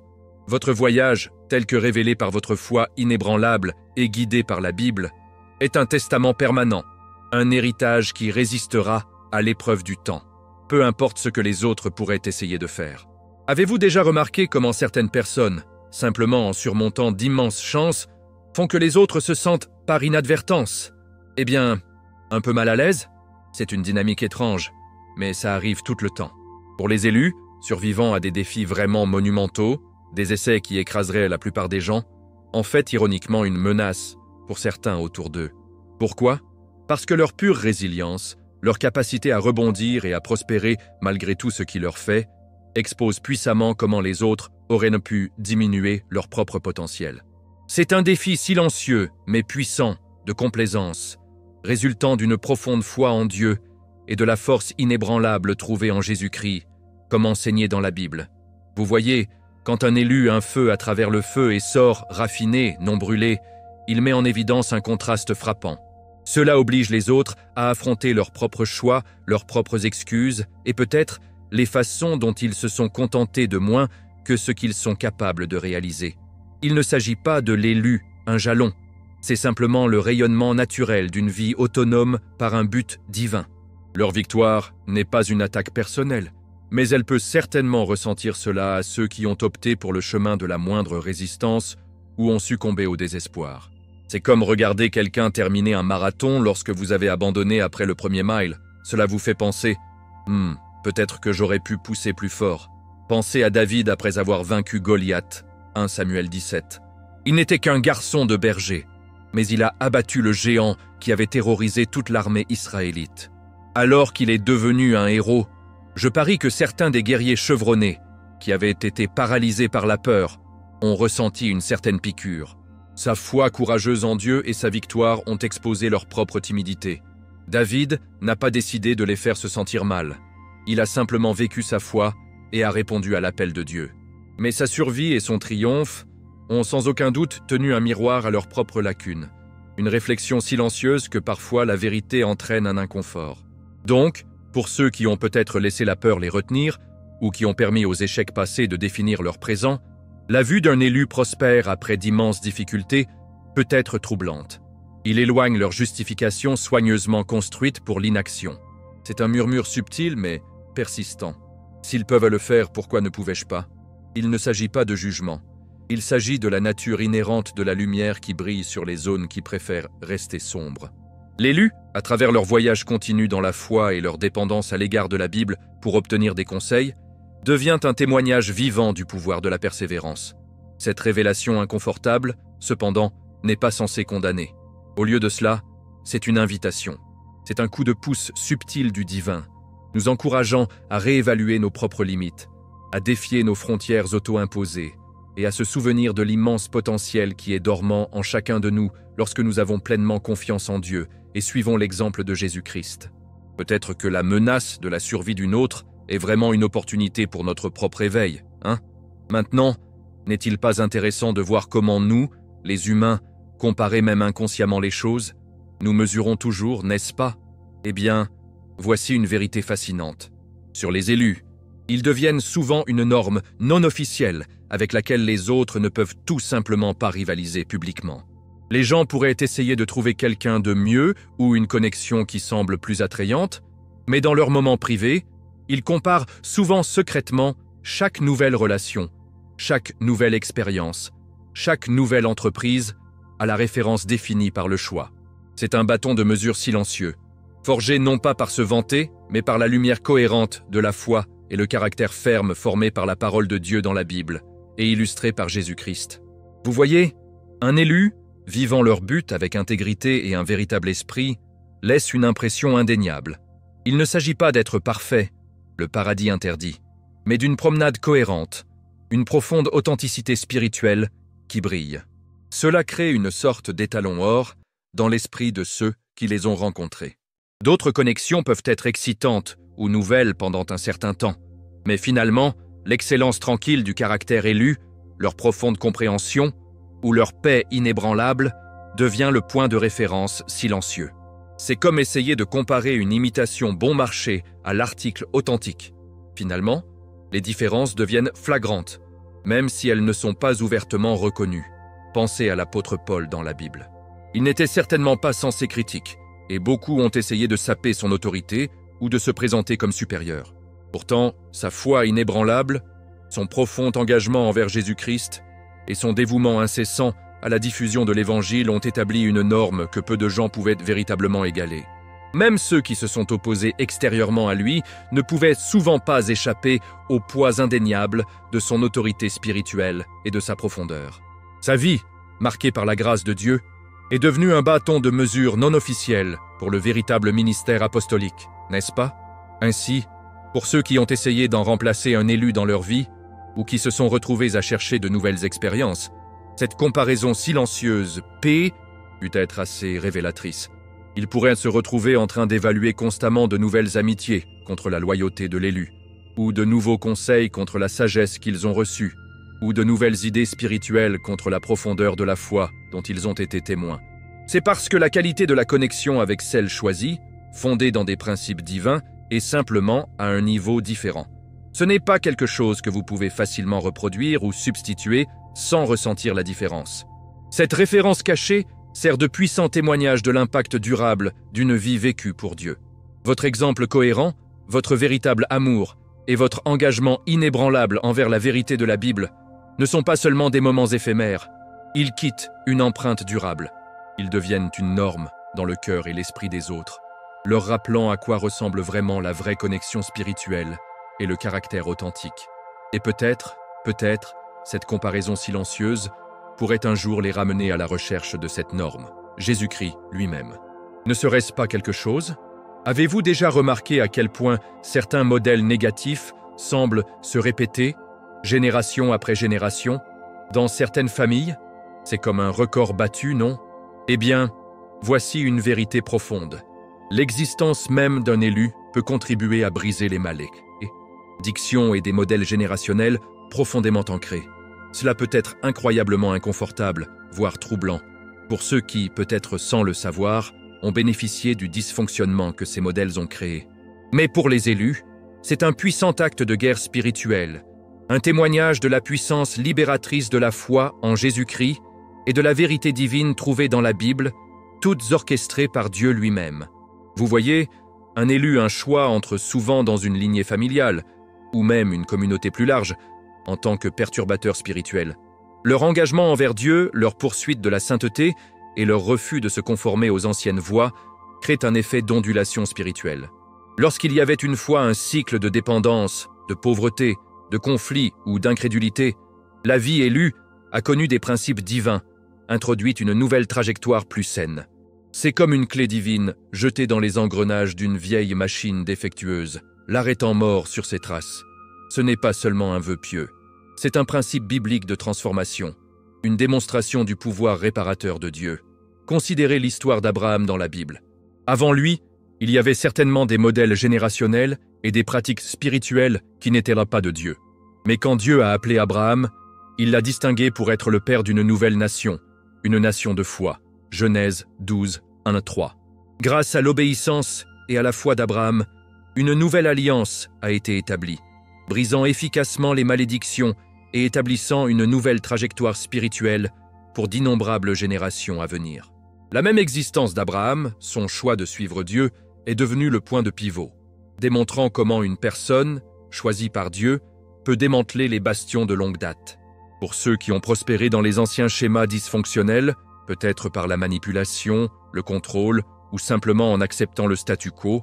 Votre voyage, tel que révélé par votre foi inébranlable et guidé par la Bible, est un testament permanent, un héritage qui résistera à l'épreuve du temps, peu importe ce que les autres pourraient essayer de faire. Avez-vous déjà remarqué comment certaines personnes, simplement en surmontant d'immenses chances, font que les autres se sentent par inadvertance? Eh bien, un peu mal à l'aise? C'est une dynamique étrange, mais ça arrive tout le temps. Pour les élus, survivant à des défis vraiment monumentaux, des essais qui écraseraient la plupart des gens, en fait ironiquement une menace pour certains autour d'eux. Pourquoi? Parce que leur pure résilience, leur capacité à rebondir et à prospérer malgré tout ce qui leur fait, expose puissamment comment les autres auraient pu diminuer leur propre potentiel. C'est un défi silencieux mais puissant de complaisance, résultant d'une profonde foi en Dieu et de la force inébranlable trouvée en Jésus-Christ, comme enseigné dans la Bible. Vous voyez, quand un élu un feu à travers le feu et sort raffiné, non brûlé, il met en évidence un contraste frappant. Cela oblige les autres à affronter leurs propres choix, leurs propres excuses et peut-être les façons dont ils se sont contentés de moins que ce qu'ils sont capables de réaliser. Il ne s'agit pas de l'élu, un jalon. C'est simplement le rayonnement naturel d'une vie autonome par un but divin. Leur victoire n'est pas une attaque personnelle, mais elle peut certainement ressentir cela à ceux qui ont opté pour le chemin de la moindre résistance ou ont succombé au désespoir. C'est comme regarder quelqu'un terminer un marathon lorsque vous avez abandonné après le premier mile. Cela vous fait penser « peut-être que j'aurais pu pousser plus fort ». Pensez à David après avoir vaincu Goliath, 1 Samuel 17. Il n'était qu'un garçon de berger, mais il a abattu le géant qui avait terrorisé toute l'armée israélite. Alors qu'il est devenu un héros, je parie que certains des guerriers chevronnés, qui avaient été paralysés par la peur, ont ressenti une certaine piqûre. Sa foi courageuse en Dieu et sa victoire ont exposé leur propre timidité. David n'a pas décidé de les faire se sentir mal. Il a simplement vécu sa foi et a répondu à l'appel de Dieu. Mais sa survie et son triomphe ont sans aucun doute tenu un miroir à leurs propres lacunes, une réflexion silencieuse que parfois la vérité entraîne un inconfort. Donc, pour ceux qui ont peut-être laissé la peur les retenir, ou qui ont permis aux échecs passés de définir leur présent, la vue d'un élu prospère après d'immenses difficultés peut être troublante. Il éloigne leur justification soigneusement construite pour l'inaction. C'est un murmure subtil mais persistant. S'ils peuvent le faire, pourquoi ne pouvais-je pas? Il ne s'agit pas de jugement. Il s'agit de la nature inhérente de la lumière qui brille sur les zones qui préfèrent rester sombres. L'élu, à travers leur voyage continu dans la foi et leur dépendance à l'égard de la Bible pour obtenir des conseils, devient un témoignage vivant du pouvoir de la persévérance. Cette révélation inconfortable, cependant, n'est pas censée condamner. Au lieu de cela, c'est une invitation. C'est un coup de pouce subtil du divin, nous encourageant à réévaluer nos propres limites, à défier nos frontières auto-imposées et à se souvenir de l'immense potentiel qui est dormant en chacun de nous lorsque nous avons pleinement confiance en Dieu et suivons l'exemple de Jésus-Christ. Peut-être que la menace de la survie d'une autre est vraiment une opportunité pour notre propre éveil, hein? Maintenant, n'est-il pas intéressant de voir comment nous, les humains, comparer même inconsciemment les choses? Nous mesurons toujours, n'est-ce pas? Eh bien, voici une vérité fascinante. Sur les élus, ils deviennent souvent une norme non officielle avec laquelle les autres ne peuvent tout simplement pas rivaliser publiquement. Les gens pourraient essayer de trouver quelqu'un de mieux ou une connexion qui semble plus attrayante, mais dans leur moment privé, ils comparent souvent secrètement chaque nouvelle relation, chaque nouvelle expérience, chaque nouvelle entreprise à la référence définie par le choix. C'est un bâton de mesure silencieux, forgé non pas par se vanter, mais par la lumière cohérente de la foi et le caractère ferme formé par la parole de Dieu dans la Bible et illustré par Jésus-Christ. Vous voyez, un élu, vivant leur but avec intégrité et un véritable esprit, laisse une impression indéniable. Il ne s'agit pas d'être parfait, le paradis interdit, mais d'une promenade cohérente, une profonde authenticité spirituelle qui brille. Cela crée une sorte d'étalon or dans l'esprit de ceux qui les ont rencontrés. D'autres connexions peuvent être excitantes ou nouvelles pendant un certain temps, mais finalement, l'excellence tranquille du caractère élu, leur profonde compréhension ou leur paix inébranlable devient le point de référence silencieux. C'est comme essayer de comparer une imitation bon marché à l'article authentique. Finalement, les différences deviennent flagrantes, même si elles ne sont pas ouvertement reconnues. Pensez à l'apôtre Paul dans la Bible. Il n'était certainement pas sans ses critiques, et beaucoup ont essayé de saper son autorité ou de se présenter comme supérieur. Pourtant, sa foi inébranlable, son profond engagement envers Jésus-Christ et son dévouement incessant à la diffusion de l'Évangile ont établi une norme que peu de gens pouvaient véritablement égaler. Même ceux qui se sont opposés extérieurement à lui ne pouvaient souvent pas échapper au poids indéniable de son autorité spirituelle et de sa profondeur. Sa vie, marquée par la grâce de Dieu, est devenue un bâton de mesure non officiel pour le véritable ministère apostolique, n'est-ce pas? Ainsi, pour ceux qui ont essayé d'en remplacer un élu dans leur vie, ou qui se sont retrouvés à chercher de nouvelles expériences, cette comparaison silencieuse peut être assez révélatrice. Ils pourraient se retrouver en train d'évaluer constamment de nouvelles amitiés contre la loyauté de l'élu, ou de nouveaux conseils contre la sagesse qu'ils ont reçue, ou de nouvelles idées spirituelles contre la profondeur de la foi dont ils ont été témoins. C'est parce que la qualité de la connexion avec celle choisie, fondée dans des principes divins, est simplement à un niveau différent. Ce n'est pas quelque chose que vous pouvez facilement reproduire ou substituer sans ressentir la différence. Cette référence cachée sert de puissant témoignage de l'impact durable d'une vie vécue pour Dieu. Votre exemple cohérent, votre véritable amour et votre engagement inébranlable envers la vérité de la Bible ne sont pas seulement des moments éphémères, ils quittent une empreinte durable. Ils deviennent une norme dans le cœur et l'esprit des autres, leur rappelant à quoi ressemble vraiment la vraie connexion spirituelle et le caractère authentique. Et peut-être, cette comparaison silencieuse pourrait un jour les ramener à la recherche de cette norme, Jésus-Christ lui-même. Ne serait-ce pas quelque chose? Avez-vous déjà remarqué à quel point certains modèles négatifs semblent se répéter, génération après génération, dans certaines familles? C'est comme un record battu, non? Eh bien, voici une vérité profonde. L'existence même d'un élu peut contribuer à briser les malédictions et des modèles générationnels profondément ancrés. Cela peut être incroyablement inconfortable, voire troublant, pour ceux qui, peut-être sans le savoir, ont bénéficié du dysfonctionnement que ces modèles ont créé. Mais pour les élus, c'est un puissant acte de guerre spirituelle, un témoignage de la puissance libératrice de la foi en Jésus-Christ et de la vérité divine trouvée dans la Bible, toutes orchestrées par Dieu lui-même. Vous voyez, un élu a un choix entre souvent dans une lignée familiale, ou même une communauté plus large, en tant que perturbateur spirituel. Leur engagement envers Dieu, leur poursuite de la sainteté et leur refus de se conformer aux anciennes voies créent un effet d'ondulation spirituelle. Lorsqu'il y avait une fois un cycle de dépendance, de pauvreté, de conflit ou d'incrédulité, la vie élue a connu des principes divins, introduit une nouvelle trajectoire plus saine. C'est comme une clé divine jetée dans les engrenages d'une vieille machine défectueuse, l'arrêtant mort sur ses traces. Ce n'est pas seulement un vœu pieux, c'est un principe biblique de transformation, une démonstration du pouvoir réparateur de Dieu. Considérez l'histoire d'Abraham dans la Bible. Avant lui, il y avait certainement des modèles générationnels et des pratiques spirituelles qui n'étaient là pas de Dieu. Mais quand Dieu a appelé Abraham, il l'a distingué pour être le père d'une nouvelle nation, une nation de foi. Genèse 12, 1-3. Grâce à l'obéissance et à la foi d'Abraham, une nouvelle alliance a été établie, brisant efficacement les malédictions et établissant une nouvelle trajectoire spirituelle pour d'innombrables générations à venir. La même existence d'Abraham, son choix de suivre Dieu, est devenu le point de pivot, démontrant comment une personne, choisie par Dieu, peut démanteler les bastions de longue date. Pour ceux qui ont prospéré dans les anciens schémas dysfonctionnels, peut-être par la manipulation, le contrôle ou simplement en acceptant le statu quo,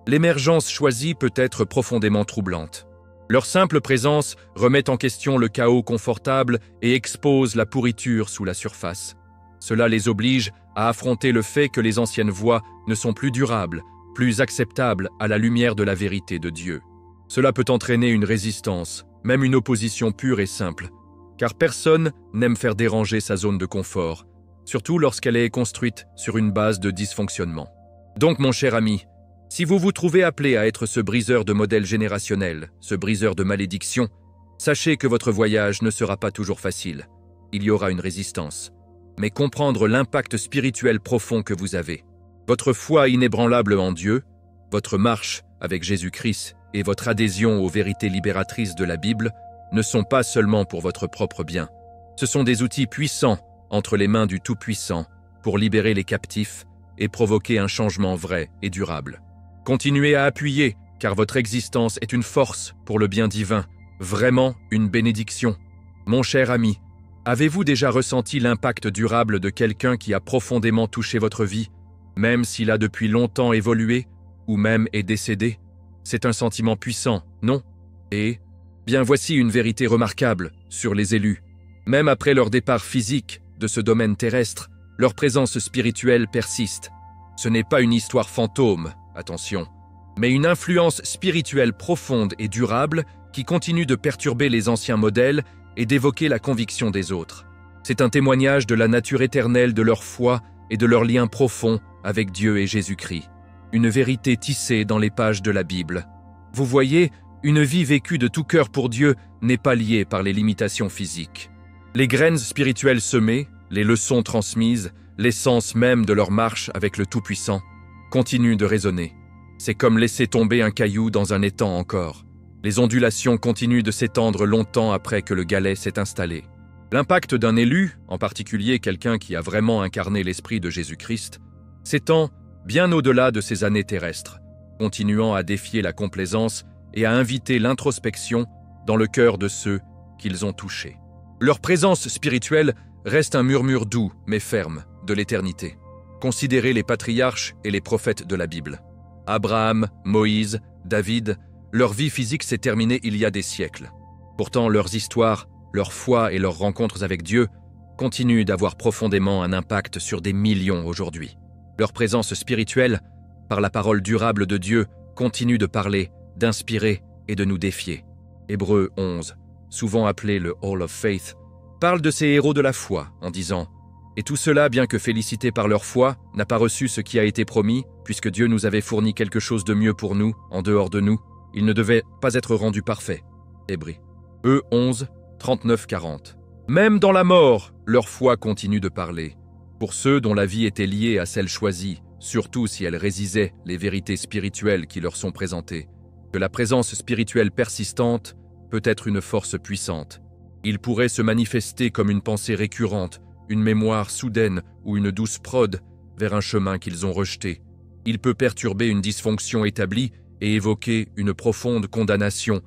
l'émergence choisie peut être profondément troublante. Leur simple présence remet en question le chaos confortable et expose la pourriture sous la surface. Cela les oblige à affronter le fait que les anciennes voies ne sont plus durables, plus acceptables à la lumière de la vérité de Dieu. Cela peut entraîner une résistance, même une opposition pure et simple, car personne n'aime faire déranger sa zone de confort, surtout lorsqu'elle est construite sur une base de dysfonctionnement. Donc, mon cher ami, si vous vous trouvez appelé à être ce briseur de modèles générationnels, ce briseur de malédictions, sachez que votre voyage ne sera pas toujours facile. Il y aura une résistance. Mais comprendre l'impact spirituel profond que vous avez, votre foi inébranlable en Dieu, votre marche avec Jésus-Christ et votre adhésion aux vérités libératrices de la Bible ne sont pas seulement pour votre propre bien. Ce sont des outils puissants entre les mains du Tout-Puissant pour libérer les captifs, et provoquer un changement vrai et durable. Continuez à appuyer, car votre existence est une force pour le bien divin, vraiment une bénédiction. Mon cher ami, avez-vous déjà ressenti l'impact durable de quelqu'un qui a profondément touché votre vie, même s'il a depuis longtemps évolué ou même est décédé? C'est un sentiment puissant, non? Et, bien voici une vérité remarquable sur les élus. Même après leur départ physique de ce domaine terrestre, leur présence spirituelle persiste. Ce n'est pas une histoire fantôme, attention, mais une influence spirituelle profonde et durable qui continue de perturber les anciens modèles et d'évoquer la conviction des autres. C'est un témoignage de la nature éternelle de leur foi et de leur lien profond avec Dieu et Jésus-Christ. Une vérité tissée dans les pages de la Bible. Vous voyez, une vie vécue de tout cœur pour Dieu n'est pas liée par les limitations physiques. Les graines spirituelles semées, les leçons transmises, l'essence même de leur marche avec le Tout-Puissant, continuent de résonner. C'est comme laisser tomber un caillou dans un étang encore. Les ondulations continuent de s'étendre longtemps après que le galet s'est installé. L'impact d'un élu, en particulier quelqu'un qui a vraiment incarné l'esprit de Jésus-Christ, s'étend bien au-delà de ces années terrestres, continuant à défier la complaisance et à inviter l'introspection dans le cœur de ceux qu'ils ont touchés. Leur présence spirituelle reste un murmure doux mais ferme de l'éternité. Considérez les patriarches et les prophètes de la Bible. Abraham, Moïse, David, leur vie physique s'est terminée il y a des siècles. Pourtant, leurs histoires, leur foi et leurs rencontres avec Dieu continuent d'avoir profondément un impact sur des millions aujourd'hui. Leur présence spirituelle, par la parole durable de Dieu, continue de parler, d'inspirer et de nous défier. Hébreux 11, souvent appelé le Hall of Faith, parle de ces héros de la foi en disant « Et tout cela, bien que félicité par leur foi, n'a pas reçu ce qui a été promis, puisque Dieu nous avait fourni quelque chose de mieux pour nous, en dehors de nous. Il ne devait pas être rendu parfait. » Hébreux 11, 39-40. Même dans la mort, leur foi continue de parler. Pour ceux dont la vie était liée à celle choisie, surtout si elle résisait les vérités spirituelles qui leur sont présentées, que la présence spirituelle persistante peut être une force puissante. Il pourrait se manifester comme une pensée récurrente, une mémoire soudaine ou une douce prod vers un chemin qu'ils ont rejeté. Il peut perturber une dysfonction établie et évoquer une profonde condamnation,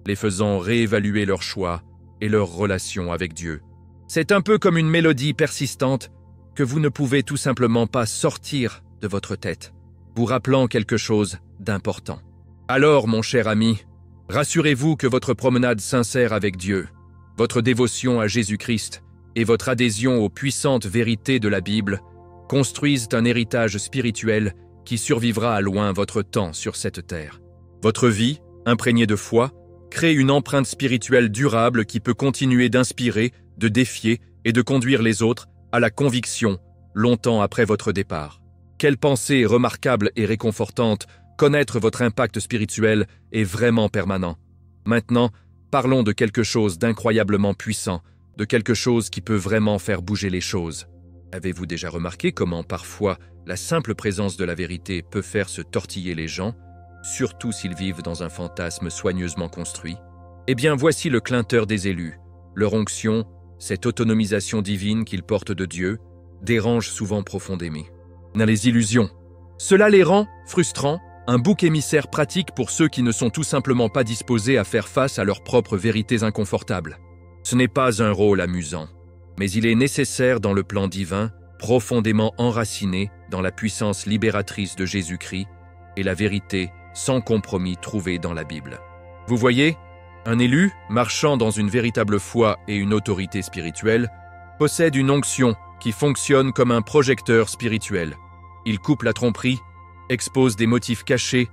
les faisant réévaluer leurs choix et leur relation avec Dieu. C'est un peu comme une mélodie persistante que vous ne pouvez tout simplement pas sortir de votre tête, vous rappelant quelque chose d'important. Alors, mon cher ami, rassurez-vous que votre promenade sincère avec Dieu, votre dévotion à Jésus-Christ et votre adhésion aux puissantes vérités de la Bible construisent un héritage spirituel qui survivra à loin votre temps sur cette terre. Votre vie, imprégnée de foi, crée une empreinte spirituelle durable qui peut continuer d'inspirer, de défier et de conduire les autres à la conviction longtemps après votre départ. Quelle pensée remarquable et réconfortante, connaître votre impact spirituel est vraiment permanent. Maintenant, parlons de quelque chose d'incroyablement puissant, de quelque chose qui peut vraiment faire bouger les choses. Avez-vous déjà remarqué comment parfois la simple présence de la vérité peut faire se tortiller les gens, surtout s'ils vivent dans un fantasme soigneusement construit? Eh bien, voici le clinteur des élus. Leur onction, cette autonomisation divine qu'ils portent de Dieu, dérange souvent profondément. Les illusions. Cela les rend frustrants, un bouc émissaire pratique pour ceux qui ne sont tout simplement pas disposés à faire face à leurs propres vérités inconfortables. Ce n'est pas un rôle amusant, mais il est nécessaire dans le plan divin, profondément enraciné dans la puissance libératrice de Jésus-Christ et la vérité sans compromis trouvée dans la Bible. Vous voyez, un élu, marchant dans une véritable foi et une autorité spirituelle, possède une onction qui fonctionne comme un projecteur spirituel. Il coupe la tromperie, expose des motifs cachés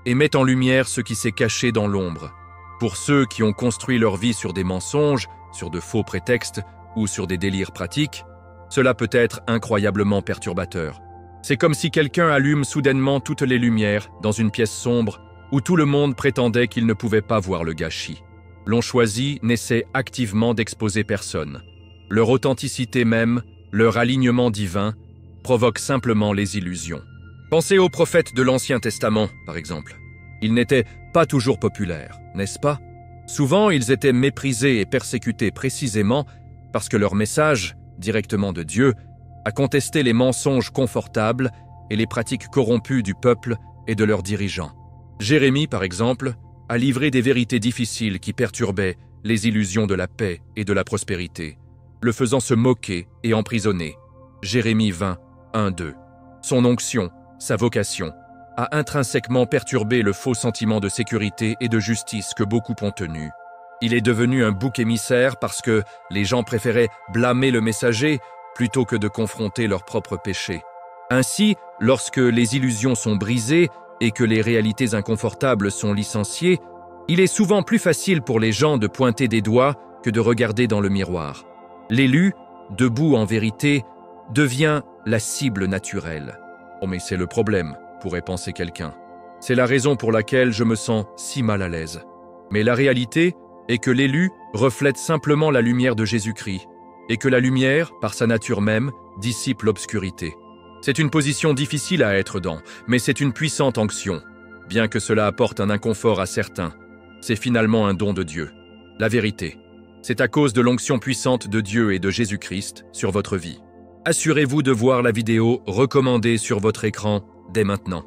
et met en lumière ce qui s'est caché dans l'ombre. Pour ceux qui ont construit leur vie sur des mensonges, sur de faux prétextes ou sur des délires pratiques, cela peut être incroyablement perturbateur. C'est comme si quelqu'un allume soudainement toutes les lumières dans une pièce sombre où tout le monde prétendait qu'il ne pouvait pas voir le gâchis. L'on choisit n'essaie activement d'exposer personne. Leur authenticité même, leur alignement divin, provoque simplement les illusions. Pensez aux prophètes de l'Ancien Testament, par exemple. Ils n'étaient pas toujours populaires, n'est-ce pas? Souvent, ils étaient méprisés et persécutés précisément parce que leur message, directement de Dieu, a contesté les mensonges confortables et les pratiques corrompues du peuple et de leurs dirigeants. Jérémie, par exemple, a livré des vérités difficiles qui perturbaient les illusions de la paix et de la prospérité, le faisant se moquer et emprisonner. Jérémie 20, 1-2. Son onction, sa vocation, a intrinsèquement perturbé le faux sentiment de sécurité et de justice que beaucoup ont tenu. Il est devenu un bouc émissaire parce que les gens préféraient blâmer le messager plutôt que de confronter leurs propres péchés. Ainsi, lorsque les illusions sont brisées et que les réalités inconfortables sont licenciées, il est souvent plus facile pour les gens de pointer des doigts que de regarder dans le miroir. L'élu, debout en vérité, devient la cible naturelle. « Oh mais c'est le problème », pourrait penser quelqu'un. C'est la raison pour laquelle je me sens si mal à l'aise. Mais la réalité est que l'élu reflète simplement la lumière de Jésus-Christ et que la lumière, par sa nature même, dissipe l'obscurité. C'est une position difficile à être dans, mais c'est une puissante onction. Bien que cela apporte un inconfort à certains, c'est finalement un don de Dieu. La vérité, c'est à cause de l'onction puissante de Dieu et de Jésus-Christ sur votre vie. Assurez-vous de voir la vidéo recommandée sur votre écran dès maintenant.